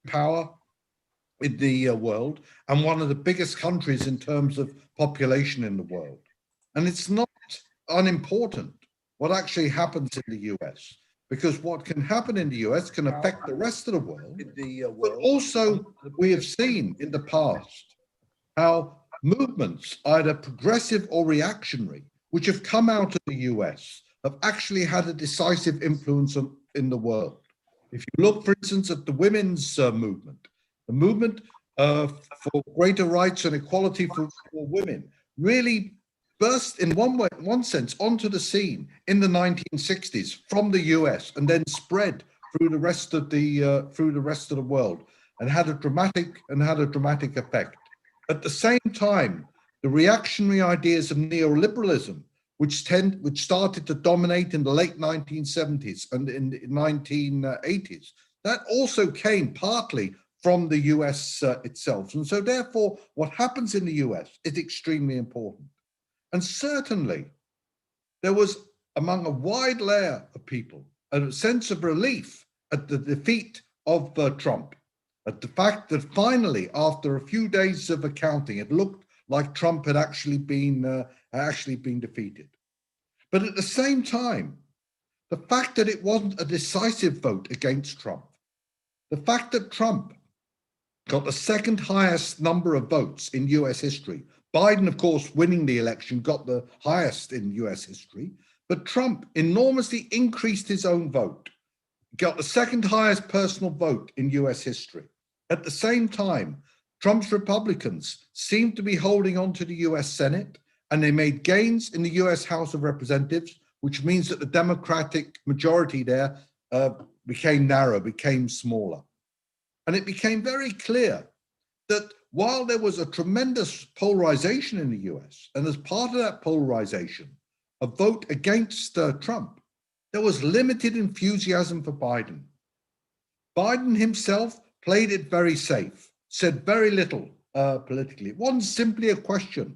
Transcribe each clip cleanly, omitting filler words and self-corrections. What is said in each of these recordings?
power in the world and one of the biggest countries in terms of population in the world. And it's not unimportant what actually happens in the US, because what can happen in the US can affect the rest of the world. But also, we have seen in the past how movements, either progressive or reactionary, which have come out of the US, have actually had a decisive influence in the world. If you look, for instance, at the women's movement, the movement for greater rights and equality for women really burst in one sense onto the scene in the 1960s from the US and then spread through the rest of the world and had a dramatic effect. At the same time, the reactionary ideas of neoliberalism, which started to dominate in the late 1970s and in the 1980s, that also came partly from the US itself. And so therefore, what happens in the US is extremely important. And certainly, there was, among a wide layer of people, a sense of relief at the defeat of Trump, at the fact that finally, after a few days of accounting, it looked like Trump had actually been defeated. But at the same time, the fact that it wasn't a decisive vote against Trump, the fact that Trump got the second highest number of votes in US history. Biden, of course, winning the election, got the highest in US history, but Trump enormously increased his own vote, got the second highest personal vote in US history. At the same time, Trump's Republicans seemed to be holding on to the US Senate, and they made gains in the US House of Representatives, which means that the Democratic majority there became narrow, became smaller. And it became very clear that while there was a tremendous polarization in the US, and as part of that polarization, a vote against Trump, there was limited enthusiasm for Biden. Biden himself played it very safe, said very little politically. It wasn't simply a question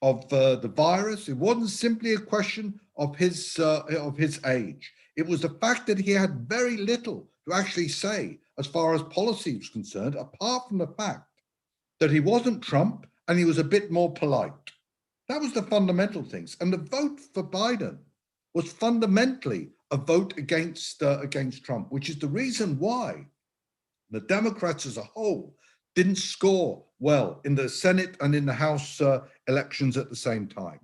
of the virus. It wasn't simply a question of his age. It was the fact that he had very little to actually say as far as policy was concerned, apart from the fact that he wasn't Trump and he was a bit more polite. That was the fundamental things. And the vote for Biden was fundamentally a vote against Trump, which is the reason why the Democrats as a whole didn't score well in the Senate and in the House elections at the same time.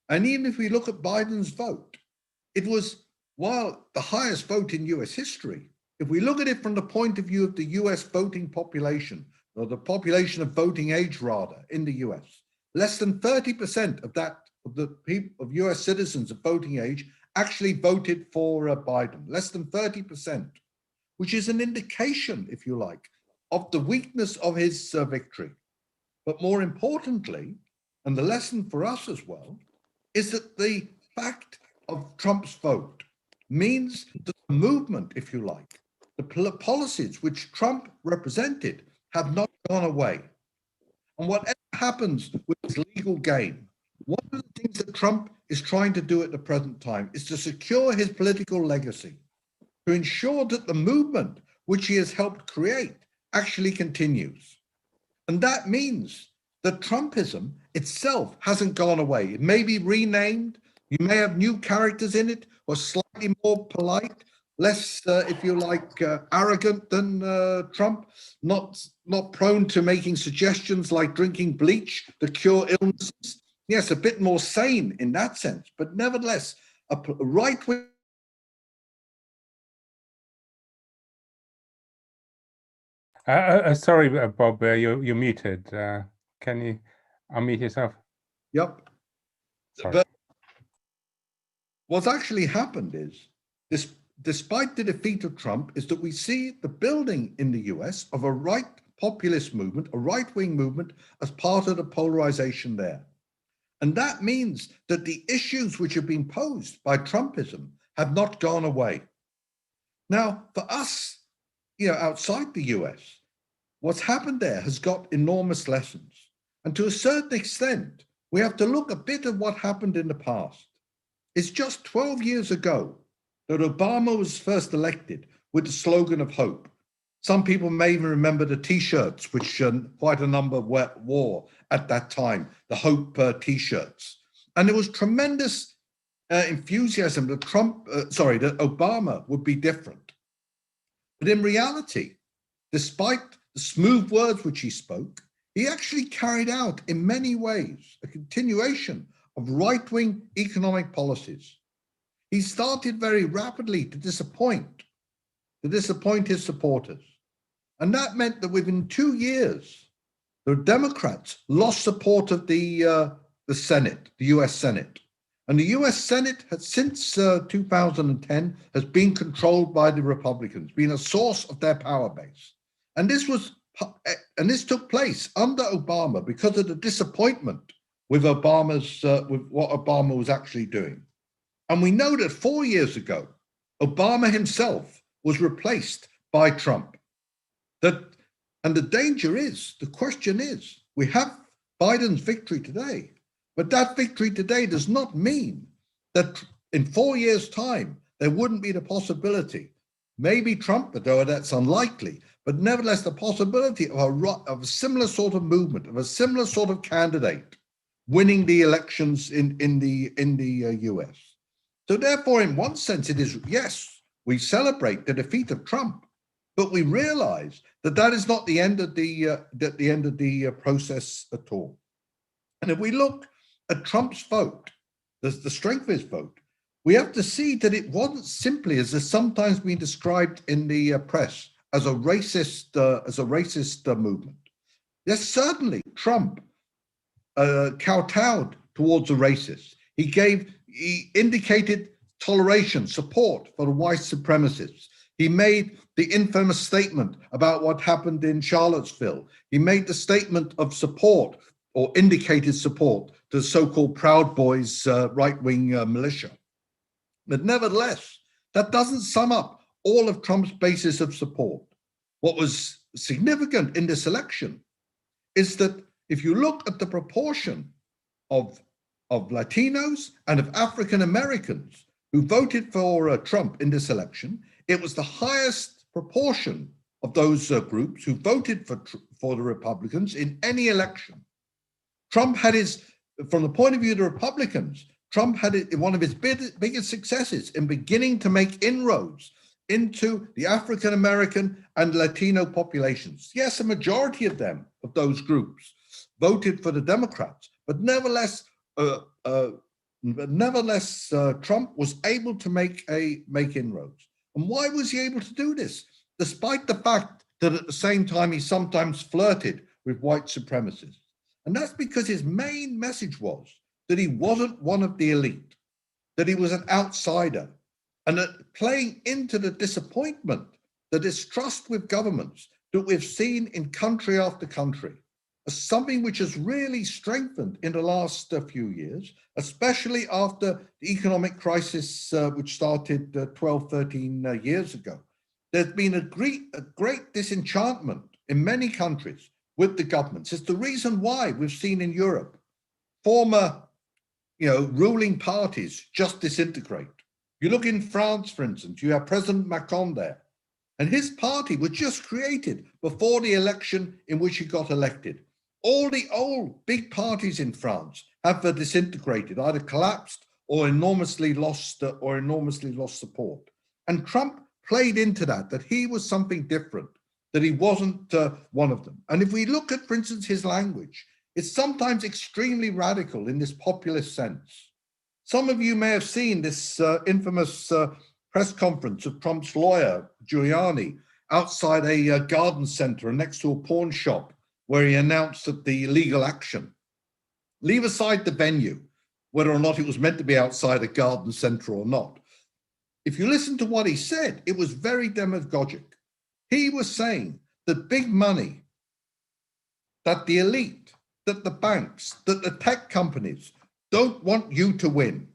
And even if we look at Biden's vote, it was, while the highest vote in US history, if we look at it from the point of view of the US voting population, or the population of voting age rather, in the US, less than 30% of US citizens of voting age actually voted for Biden, less than 30%, which is an indication, if you like, of the weakness of his victory. But more importantly, and the lesson for us as well, is that the fact of Trump's vote means that the movement, if you like, the policies which Trump represented have not gone away. And whatever happens with his legal game, one of the things that Trump is trying to do at the present time is to secure his political legacy, to ensure that the movement which he has helped create actually continues. And that means that Trumpism itself hasn't gone away. It may be renamed, you may have new characters in it, or slightly more polite, less, if you like, arrogant than Trump, not prone to making suggestions like drinking bleach to cure illnesses. Yes, a bit more sane in that sense, but nevertheless, a right-wing. Sorry, Bob, you're muted. Can you unmute yourself? Yep. Sorry. But what's actually happened is this. Despite the defeat of Trump, is that we see the building in the US of a right populist movement, a right-wing movement, as part of the polarization there. And that means that the issues which have been posed by Trumpism have not gone away. Now, for us, outside the US, what's happened there has got enormous lessons. And to a certain extent, we have to look a bit at what happened in the past. It's just 12 years ago that Obama was first elected with the slogan of hope. Some people may even remember the T-shirts, which quite a number wore at that time, the Hope T-shirts. And there was tremendous enthusiasm that that Obama would be different. But in reality, despite the smooth words which he spoke, he actually carried out in many ways a continuation of right-wing economic policies. He started very rapidly to disappoint his supporters. And that meant that within 2 years, the Democrats lost support of the Senate, the US Senate. And the US Senate has since 2010 has been controlled by the Republicans, been a source of their power base. And this took place under Obama because of the disappointment with with what Obama was actually doing. And we know that 4 years ago, Obama himself was replaced by Trump. And the danger is, the question is, we have Biden's victory today, but that victory today does not mean that in 4 years' time, there wouldn't be the possibility, maybe Trump, though that's unlikely, but nevertheless the possibility of a similar sort of movement, of a similar sort of candidate winning the elections in the US. So therefore, in one sense, it is, yes, we celebrate the defeat of Trump, but we realize that that is not the end of the process at all. And if we look at Trump's vote, the strength of his vote, we have to see that it wasn't simply, as has sometimes been described in the press, as a racist movement. Yes, certainly Trump kowtowed towards the racists. He indicated toleration, support for the white supremacists. He made the infamous statement about what happened in Charlottesville. He made the statement of support, or indicated support, to the so-called Proud Boys right-wing militia. But nevertheless, that doesn't sum up all of Trump's basis of support. What was significant in this election is that if you look at the proportion of Latinos and of African Americans who voted for Trump in this election, it was the highest proportion of those groups who voted for the Republicans in any election. Trump had from the point of view of the Republicans, Trump had one of his biggest successes in beginning to make inroads into the African American and Latino populations. Yes, a majority of those groups voted for the Democrats, but nevertheless, Trump was able to make inroads. And why was he able to do this? Despite the fact that at the same time he sometimes flirted with white supremacists. And that's because his main message was that he wasn't one of the elite, that he was an outsider, and that playing into the disappointment, the distrust with governments that we've seen in country after country, as something which has really strengthened in the last few years, especially after the economic crisis which started 12, 13 years ago. There's been a great disenchantment in many countries with the governments. It's the reason why we've seen in Europe former ruling parties just disintegrate. You look in France, for instance, you have President Macron there, and his party was just created before the election in which he got elected. All the old big parties in France have disintegrated, either collapsed or enormously lost support. And Trump played into that he was something different, that he wasn't one of them. And if we look at, for instance, his language, it's sometimes extremely radical in this populist sense. Some of you may have seen this infamous press conference of Trump's lawyer, Giuliani, outside a garden center and next to a pawn shop, where he announced that the legal action. Leave aside the venue, whether or not it was meant to be outside a garden center or not. If you listen to what he said, it was very demagogic. He was saying that big money, that the elite, that the banks, that the tech companies don't want you to win.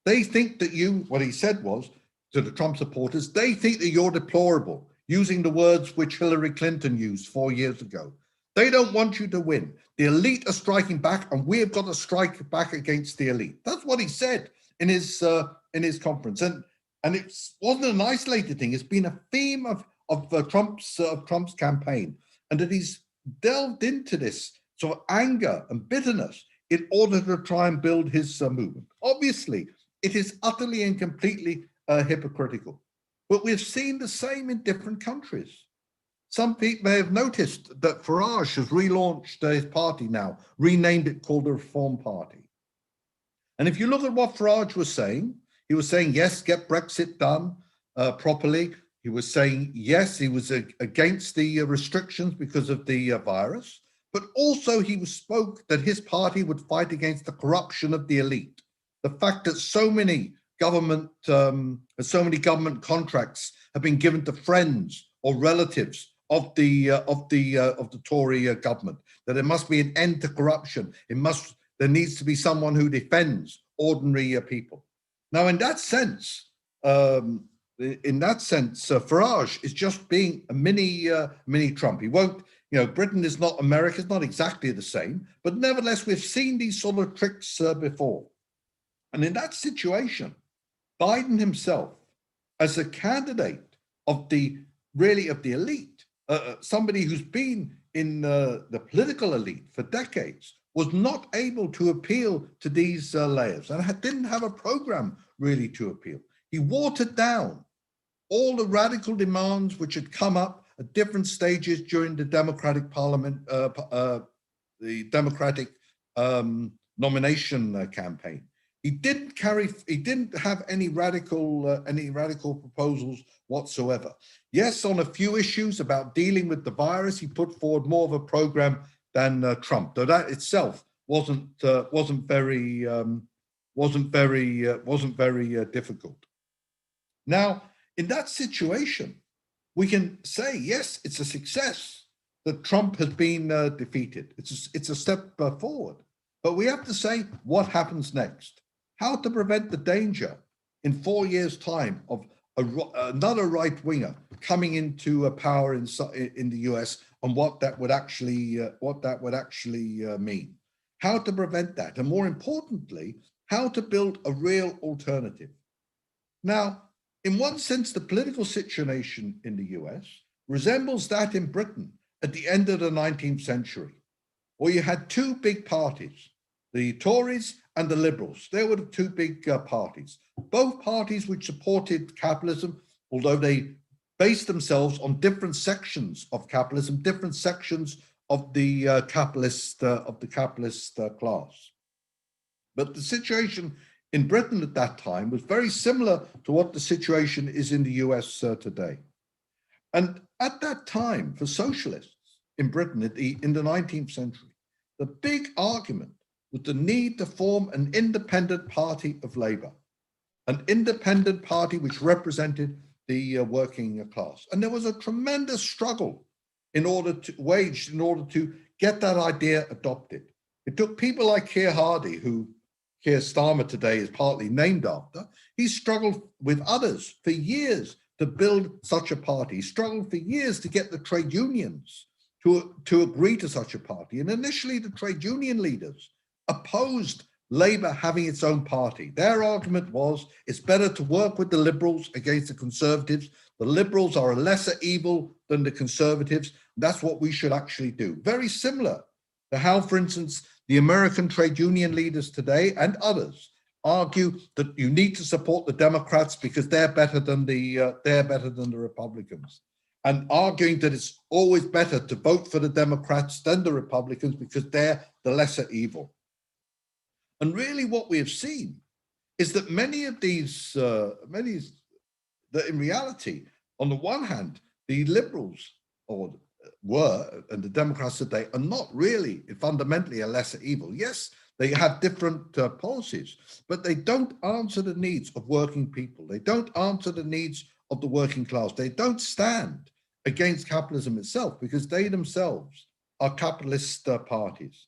They think that what he said was, to the Trump supporters, they think that you're deplorable, using the words which Hillary Clinton used 4 years ago. They don't want you to win. The elite are striking back, and we have got to strike back against the elite. That's what he said in his conference. And it wasn't an isolated thing. It's been a theme of Trump's campaign, and that he's delved into this sort of anger and bitterness in order to try and build his movement. Obviously, it is utterly and completely hypocritical, but we've seen the same in different countries. Some people may have noticed that Farage has relaunched his party now, renamed it called the Reform Party. And if you look at what Farage was saying, he was saying, yes, get Brexit done properly. He was saying, yes, he was against the restrictions because of the virus, but also he spoke that his party would fight against the corruption of the elite. The fact that so many government contracts have been given to friends or relatives of the Tory government, that there must be an end to corruption. There needs to be someone who defends ordinary people. Now, in that sense, Farage is just being a mini Trump. He won't, Britain is not America, it's not exactly the same, but nevertheless, we've seen these sort of tricks before. And in that situation, Biden himself, as a candidate of the elite, somebody who's been in the political elite for decades, was not able to appeal to these layers and didn't have a program really to appeal. He watered down all the radical demands which had come up at different stages during the Democratic Parliament, the Democratic nomination campaign. He didn't have any radical proposals whatsoever. Yes, on a few issues about dealing with the virus, he put forward more of a program than Trump, though that itself wasn't very difficult. Now, in that situation, we can say, yes, it's a success that Trump has been defeated. It's a step forward. But we have to say, what happens next? How to prevent the danger in 4 years' time of another right-winger coming into power in the US, and what that would actually mean. How to prevent that, and more importantly, how to build a real alternative. Now, in one sense, the political situation in the US resembles that in Britain at the end of the 19th century, where you had two big parties, the Tories and the Liberals. They were the two big parties, both parties which supported capitalism, although they based themselves on different sections of capitalism, different sections of the capitalist class. But the situation in Britain at that time was very similar to what the situation is in the US today. And at that time, for socialists in Britain in the 19th century, the big argument was the need to form an independent party of labor, an independent party which represented the working class. And there was a tremendous struggle waged in order to get that idea adopted. It took people like Keir Hardie, who Keir Starmer today is partly named after. He struggled with others for years to build such a party. He struggled for years to get the trade unions to agree to such a party. And initially, the trade union leaders opposed Labour having its own party. Their argument was, it's better to work with the Liberals against the Conservatives. The Liberals are a lesser evil than the Conservatives. That's what we should actually do. Very similar to how, for instance, the American trade union leaders today and others argue that you need to support the Democrats because they're better than the Republicans, and arguing that it's always better to vote for the Democrats than the Republicans because they're the lesser evil. And really what we have seen is that many of these, that in reality, on the one hand, the Liberals were, and the Democrats today are not really fundamentally a lesser evil. Yes, they have different policies, but they don't answer the needs of working people. They don't answer the needs of the working class. They don't stand against capitalism itself because they themselves are capitalist parties.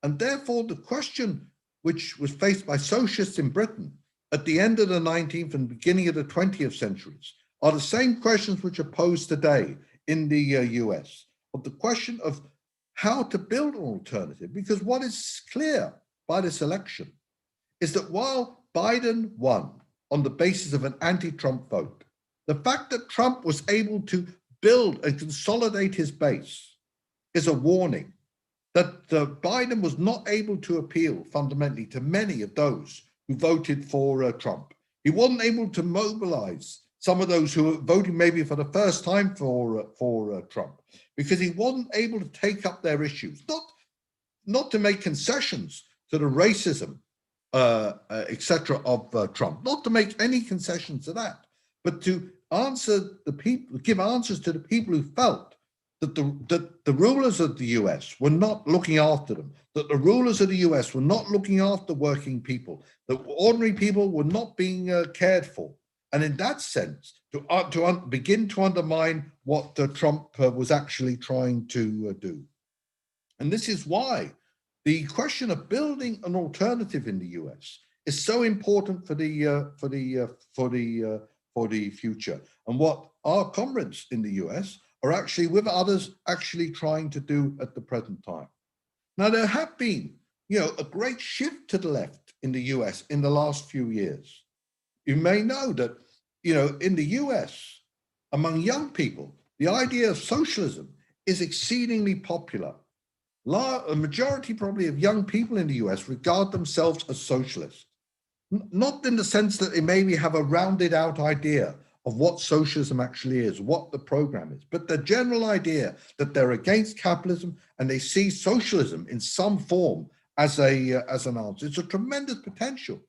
And therefore, the question which was faced by socialists in Britain at the end of the 19th and beginning of the 20th centuries are the same questions which are posed today in the US, of the question of how to build an alternative. Because what is clear by this election is that while Biden won on the basis of an anti-Trump vote, the fact that Trump was able to build and consolidate his base is a warning that Biden was not able to appeal fundamentally to many of those who voted for Trump. He wasn't able to mobilize some of those who were voting maybe for the first time for Trump, because he wasn't able to take up their issues, not to make concessions to the racism, etc. of Trump, not to make any concessions to that, but to answer the people, give answers to the people who felt that the rulers of the US were not looking after them, that the rulers of the US were not looking after working people, that ordinary people were not being cared for. And in that sense, to begin to undermine what Trump was actually trying to do. And this is why the question of building an alternative in the US is so important for the future, and what our comrades in the US are actually, with others, actually trying to do at the present time. Now, there have been, a great shift to the left in the US in the last few years. You may know that, in the US, among young people, the idea of socialism is exceedingly popular. A majority probably of young people in the US regard themselves as socialists, not in the sense that they maybe have a rounded out idea of what socialism actually is, what the program is, but the general idea that they're against capitalism and they see socialism in some form as an answer. It's a tremendous potential.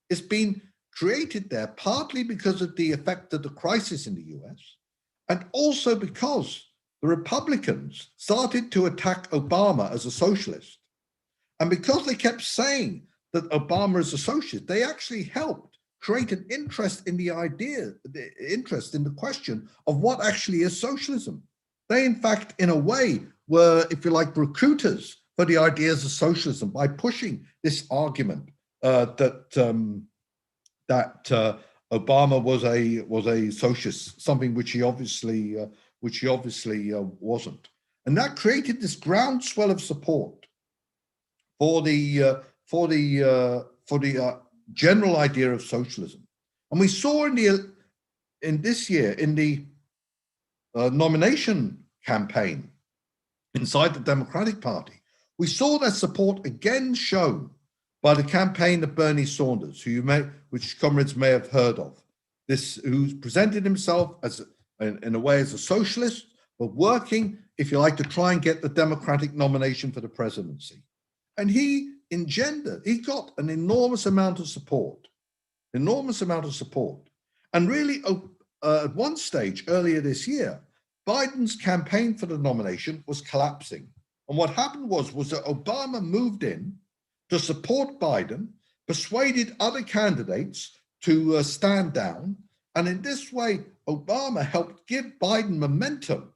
It's been created there partly because of the effect of the crisis in the US, and also because the Republicans started to attack Obama as a socialist. And because they kept saying that Obama is a socialist, they actually helped create an interest in the idea, the interest in the question of what actually is socialism. They, in fact, in a way, were, if you like, recruiters for the ideas of socialism by pushing this argument that Obama was a socialist, something which he obviously wasn't, and that created this groundswell of support for the general idea of socialism. And we saw in this year in the nomination campaign inside the Democratic Party, we saw that support again shown by the campaign of Bernie Sanders, which comrades may have heard of. Who's presented himself as in a way as a socialist, but working, if you like, to try and get the Democratic nomination for the presidency. And he got an enormous amount of support. And really, at one stage earlier this year, Biden's campaign for the nomination was collapsing. And what happened was that Obama moved in to support Biden, persuaded other candidates to stand down. And in this way, Obama helped give Biden momentum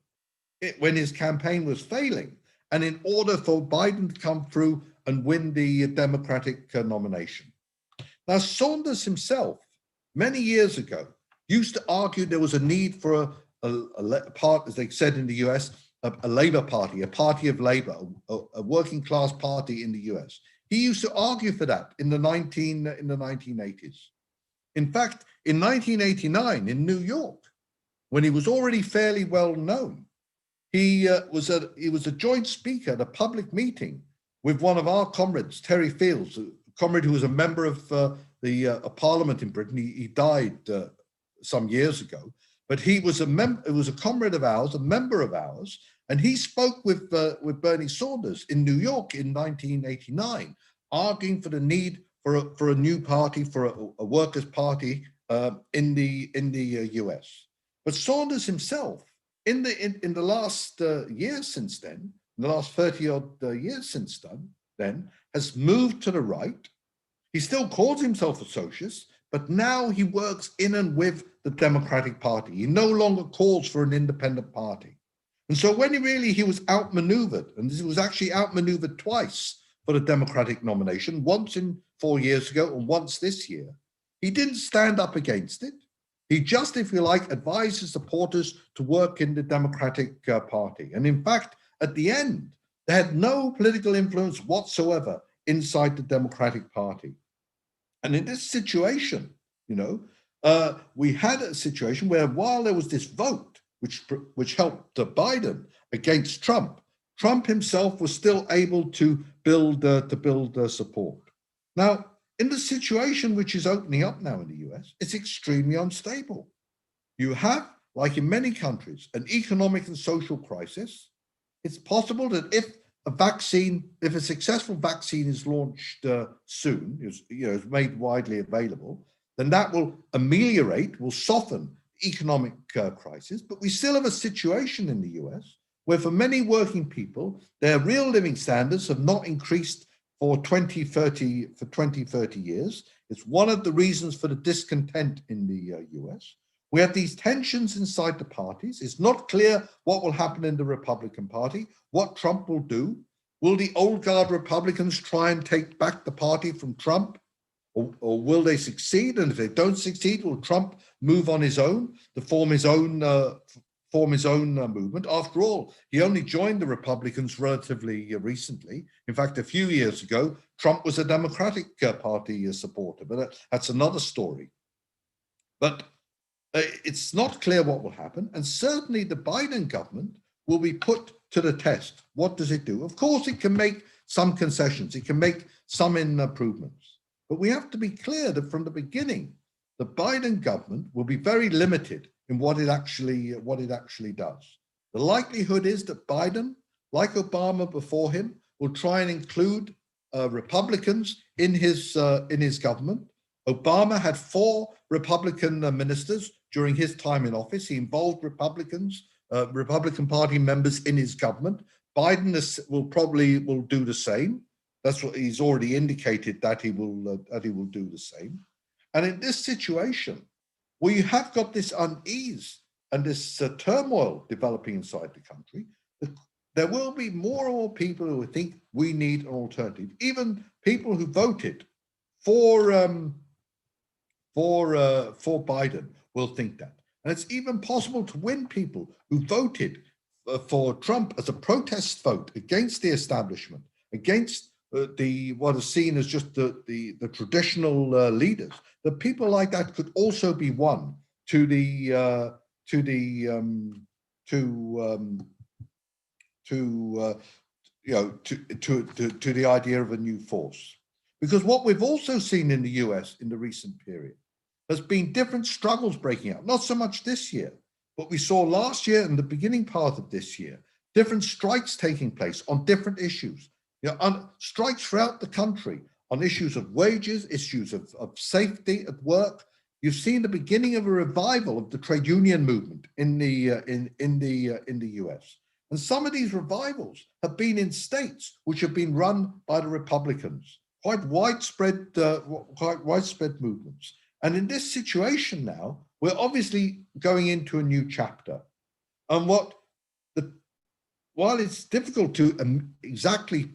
when his campaign was failing, and in order for Biden to come through and win the Democratic nomination. Now, Sanders himself, many years ago, used to argue there was a need for a part, as they said in the US, a labor party, a party of labor, a working class party in the US. He used to argue for that in the 1980s. In fact, in 1989 in New York, when he was already fairly well known, he was a joint speaker at a public meeting with one of our comrades, Terry Fields, a comrade who was a member of the Parliament in Britain. He died some years ago, but he was a comrade of ours, a member of ours, and he spoke with Bernie Sanders in New York in 1989, arguing for the need for a new party, for a workers' party in the US. But Sanders himself, in the last years since then, in the last 30-odd years since then, has moved to the right. He still calls himself a socialist, but now he works in and with the Democratic Party. He no longer calls for an independent party. And so when he was outmaneuvered, and he was actually outmaneuvered twice for the Democratic nomination, once 4 years ago and once this year, he didn't stand up against it. He just, if you like, advised his supporters to work in the Democratic Party. And in fact, at the end, they had no political influence whatsoever inside the Democratic Party. And in this situation, we had a situation where while there was this vote which helped Biden against Trump, Trump himself was still able to build support. Now, in the situation which is opening up now in the US, it's extremely unstable. You have, like in many countries, an economic and social crisis. It's possible that if a successful vaccine is launched soon, is made widely available, then that will will soften the economic crisis. But we still have a situation in the US where for many working people, their real living standards have not increased for 20, 30 years. It's one of the reasons for the discontent in the US. We have these tensions inside the parties. It's not clear what will happen in the Republican Party, what Trump will do. Will the old guard Republicans try and take back the party from Trump? Or will they succeed? And if they don't succeed, will Trump move on his own to form his own movement? After all, he only joined the Republicans relatively recently. In fact, a few years ago, Trump was a Democratic Party supporter, but that's another story. But it's not clear what will happen. And certainly the Biden government will be put to the test. What does it do? Of course, it can make some concessions. It can make some improvements. But we have to be clear that from the beginning, the Biden government will be very limited in what it actually does. The likelihood is that Biden, like Obama before him, will try and include Republicans in his government. Obama had 4 Republican ministers during his time in office. He involved Republican Party members in his government. Biden will do the same. That's what he's already indicated, that he will do the same. And in this situation, where you have got this unease and this turmoil developing inside the country, there will be more and more people who think we need an alternative. Even people who voted for Biden will think that. And it's even possible to win people who voted for Trump as a protest vote against the establishment, against what is seen as just the traditional leaders. That people like that could also be won to the idea of a new force. Because what we've also seen in the US in the recent period has been different struggles breaking out, not so much this year, but we saw last year and the beginning part of this year, different strikes taking place on different issues. On strikes throughout the country on issues of wages, issues of safety at work. You've seen the beginning of a revival of the trade union movement in the US. And some of these revivals have been in states which have been run by the Republicans, quite widespread movements. And in this situation now, we're obviously going into a new chapter. And while it's difficult to exactly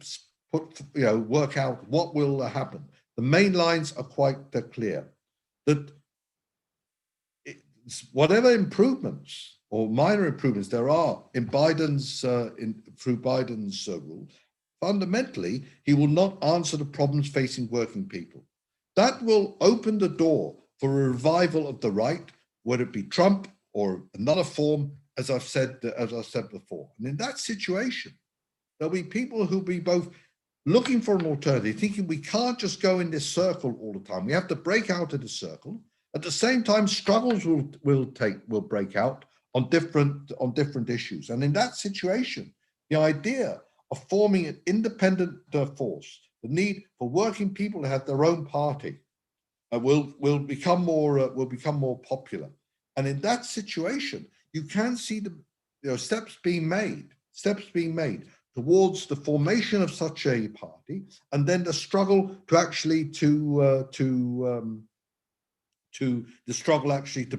work out what will happen, the main lines are quite clear. That whatever improvements or minor improvements there are in through Biden's rule, fundamentally, he will not answer the problems facing working people. That will open the door for a revival of the right, whether it be Trump or another form, as I've said before. And in that situation, there'll be people who'll be both looking for an alternative, thinking we can't just go in this circle all the time. We have to break out of the circle. At the same time, struggles will break out on different issues. And in that situation, the idea of forming an independent force, the need for working people to have their own party, will become more popular. And in that situation, you can see the steps being made towards the formation of such a party, and then the struggle to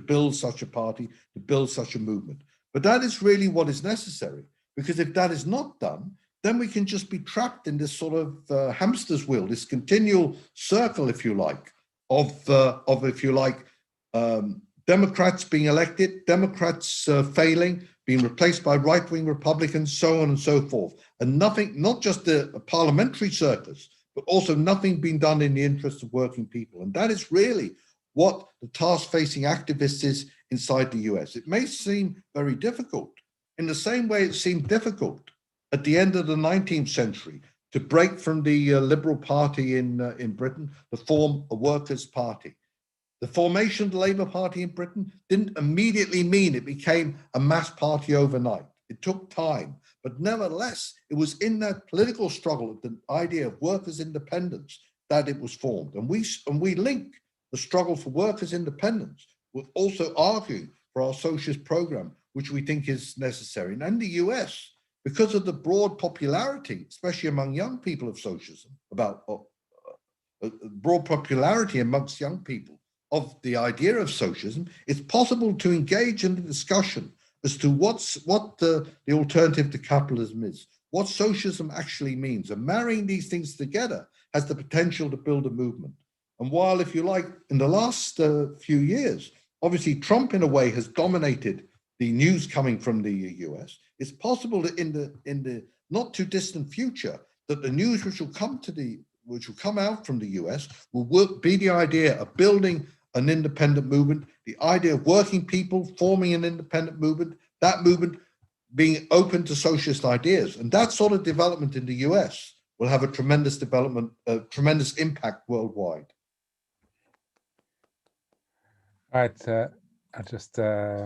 build such a party, to build such a movement. But that is really what is necessary, because if that is not done, then we can just be trapped in this sort of hamster's wheel, this continual circle, if you like, of Democrats being elected, Democrats failing, being replaced by right-wing Republicans, so on and so forth. And nothing, not just the parliamentary circus, but also nothing being done in the interest of working people. And that is really what the task facing activists is inside the US. It may seem very difficult in the same way it seemed difficult at the end of the 19th century to break from the Liberal Party in Britain to form a workers' party. The formation of the Labour Party in Britain didn't immediately mean it became a mass party overnight. It took time, but nevertheless, it was in that political struggle, the idea of workers' independence, that it was formed. And we link the struggle for workers' independence with also arguing for our socialist program, which we think is necessary. And in the US, because of the broad popularity, especially among young people of socialism, about broad popularity amongst young people of the idea of socialism, it's possible to engage in the discussion as to what the alternative to capitalism is, what socialism actually means. And marrying these things together has the potential to build a movement. And while, if you like, in the last few years, obviously Trump in a way has dominated the news coming from the US, it's possible that in the not too distant future that the news which will come out from the US will be the idea of building an independent movement, the idea of working people forming an independent movement, that movement being open to socialist ideas. And that sort of development in the US will have a tremendous tremendous impact worldwide. Right, I just